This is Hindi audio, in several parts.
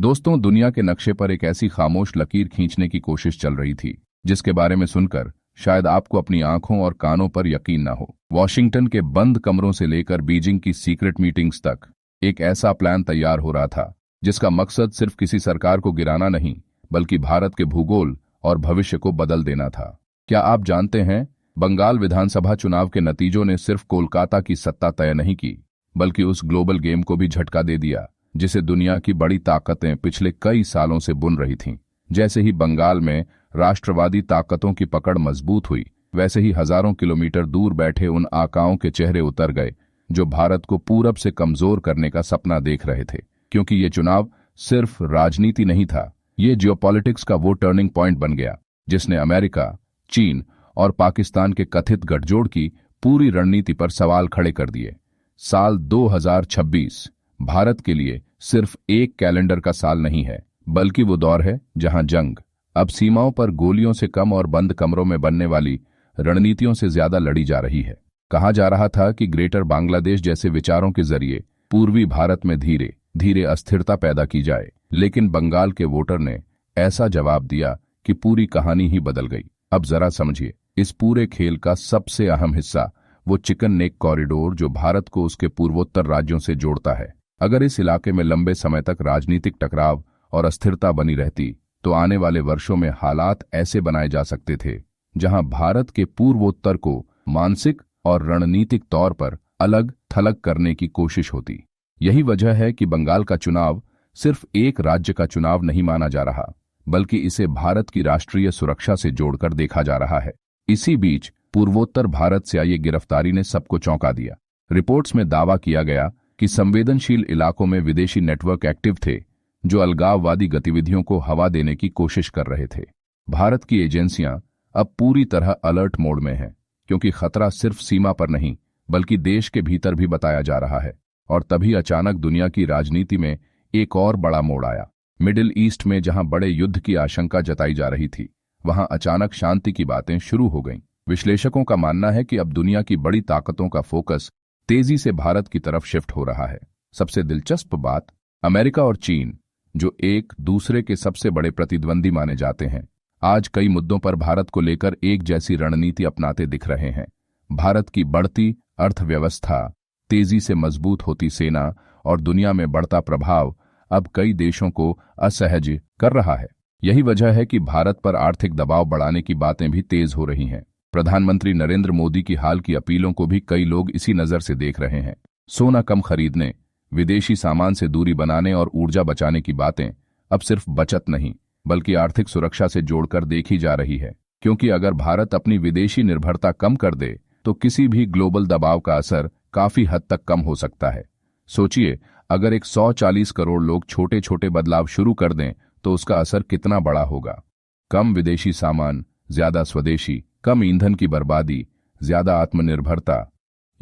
दोस्तों, दुनिया के नक्शे पर एक ऐसी खामोश लकीर खींचने की कोशिश चल रही थी जिसके बारे में सुनकर शायद आपको अपनी आंखों और कानों पर यकीन न हो। वॉशिंगटन के बंद कमरों से लेकर बीजिंग की सीक्रेट मीटिंग्स तक एक ऐसा प्लान तैयार हो रहा था जिसका मकसद सिर्फ किसी सरकार को गिराना नहीं, बल्कि भारत के भूगोल और भविष्य को बदल देना था। क्या आप जानते हैं, बंगाल विधानसभा चुनाव के नतीजों ने सिर्फ कोलकाता की सत्ता तय नहीं की, बल्कि उस ग्लोबल गेम को भी झटका दे दिया जिसे दुनिया की बड़ी ताकतें पिछले कई सालों से बुन रही थीं। जैसे ही बंगाल में राष्ट्रवादी ताकतों की पकड़ मजबूत हुई, वैसे ही हजारों किलोमीटर दूर बैठे उन आकाओं के चेहरे उतर गए जो भारत को पूरब से कमजोर करने का सपना देख रहे थे। क्योंकि ये चुनाव सिर्फ राजनीति नहीं था, ये जियोपॉलिटिक्स का वो टर्निंग पॉइंट बन गया जिसने अमेरिका, चीन और पाकिस्तान के कथित गठजोड़ की पूरी रणनीति पर सवाल खड़े कर दिए। साल 2026 भारत के लिए सिर्फ एक कैलेंडर का साल नहीं है, बल्कि वो दौर है जहां जंग अब सीमाओं पर गोलियों से कम और बंद कमरों में बनने वाली रणनीतियों से ज्यादा लड़ी जा रही है। कहा जा रहा था कि ग्रेटर बांग्लादेश जैसे विचारों के जरिए पूर्वी भारत में धीरे धीरे अस्थिरता पैदा की जाए, लेकिन बंगाल के वोटर ने ऐसा जवाब दिया कि पूरी कहानी ही बदल गई। अब जरा समझिए, इस पूरे खेल का सबसे अहम हिस्सा वो चिकन नेक कॉरिडोर जो भारत को उसके पूर्वोत्तर राज्यों से जोड़ता है। अगर इस इलाके में लंबे समय तक राजनीतिक टकराव और अस्थिरता बनी रहती तो आने वाले वर्षों में हालात ऐसे बनाए जा सकते थे जहां भारत के पूर्वोत्तर को मानसिक और रणनीतिक तौर पर अलग थलग करने की कोशिश होती। यही वजह है कि बंगाल का चुनाव सिर्फ एक राज्य का चुनाव नहीं माना जा रहा, बल्कि इसे भारत की राष्ट्रीय सुरक्षा से जोड़कर देखा जा रहा है। इसी बीच पूर्वोत्तर भारत से आई गिरफ्तारी ने सबको चौंका दिया। रिपोर्ट्स में दावा किया गया कि संवेदनशील इलाकों में विदेशी नेटवर्क एक्टिव थे जो अलगाववादी गतिविधियों को हवा देने की कोशिश कर रहे थे। भारत की एजेंसियां अब पूरी तरह अलर्ट मोड में हैं, क्योंकि खतरा सिर्फ सीमा पर नहीं बल्कि देश के भीतर भी बताया जा रहा है। और तभी अचानक दुनिया की राजनीति में एक और बड़ा मोड़ आया। मिडिल ईस्ट में जहां बड़े युद्ध की आशंका जताई जा रही थी, वहां अचानक शांति की बातें शुरू हो गईं। विश्लेषकों का मानना है कि अब दुनिया की बड़ी ताकतों का फोकस तेजी से भारत की तरफ शिफ्ट हो रहा है। सबसे दिलचस्प बात, अमेरिका और चीन, जो एक दूसरे के सबसे बड़े प्रतिद्वंदी माने जाते हैं, आज कई मुद्दों पर भारत को लेकर एक जैसी रणनीति अपनाते दिख रहे हैं। भारत की बढ़ती अर्थव्यवस्था, तेजी से मजबूत होती सेना और दुनिया में बढ़ता प्रभाव अब कई देशों को असहज कर रहा है। यही वजह है कि भारत पर आर्थिक दबाव बढ़ाने की बातें भी तेज हो रही हैं। प्रधानमंत्री नरेंद्र मोदी की हाल की अपीलों को भी कई लोग इसी नजर से देख रहे हैं। सोना कम खरीदने, विदेशी सामान से दूरी बनाने और ऊर्जा बचाने की बातें अब सिर्फ बचत नहीं बल्कि आर्थिक सुरक्षा से जोड़कर देखी जा रही है। क्योंकि अगर भारत अपनी विदेशी निर्भरता कम कर दे तो किसी भी ग्लोबल दबाव का असर काफी हद तक कम हो सकता है। सोचिए, अगर 140 करोड़ लोग छोटे छोटे बदलाव शुरू कर दें तो उसका असर कितना बड़ा होगा। कम विदेशी सामान, ज्यादा स्वदेशी, कम ईंधन की बर्बादी, ज्यादा आत्मनिर्भरता,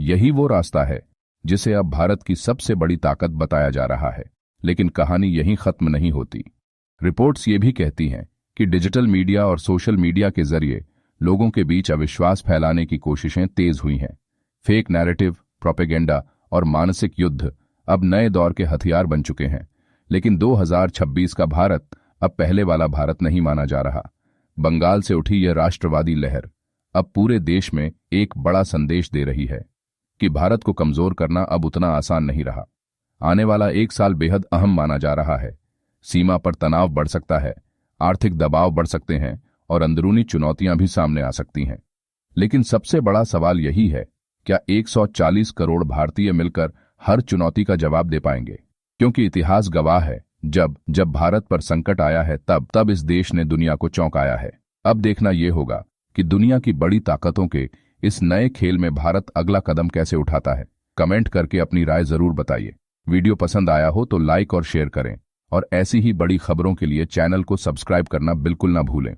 यही वो रास्ता है जिसे अब भारत की सबसे बड़ी ताकत बताया जा रहा है। लेकिन कहानी यहीं खत्म नहीं होती। रिपोर्ट्स ये भी कहती हैं कि डिजिटल मीडिया और सोशल मीडिया के जरिए लोगों के बीच अविश्वास फैलाने की कोशिशें तेज हुई हैं। फेक नैरेटिव, प्रोपेगेंडा और मानसिक युद्ध अब नए दौर के हथियार बन चुके हैं। लेकिन 2026 का भारत अब पहले वाला भारत नहीं माना जा रहा। बंगाल से उठी यह राष्ट्रवादी लहर अब पूरे देश में एक बड़ा संदेश दे रही है कि भारत को कमजोर करना अब उतना आसान नहीं रहा। आने वाला एक साल बेहद अहम माना जा रहा है। सीमा पर तनाव बढ़ सकता है, आर्थिक दबाव बढ़ सकते हैं और अंदरूनी चुनौतियां भी सामने आ सकती हैं। लेकिन सबसे बड़ा सवाल यही है, क्या 140 करोड़ भारतीय मिलकर हर चुनौती का जवाब दे पाएंगे? क्योंकि इतिहास गवाह है, जब भारत पर संकट आया है तब इस देश ने दुनिया को चौंकाया है। अब देखना यह होगा कि दुनिया की बड़ी ताकतों के इस नए खेल में भारत अगला कदम कैसे उठाता है। कमेंट करके अपनी राय जरूर बताइए। वीडियो पसंद आया हो तो लाइक और शेयर करें और ऐसी ही बड़ी खबरों के लिए चैनल को सब्सक्राइब करना बिल्कुल ना भूलें।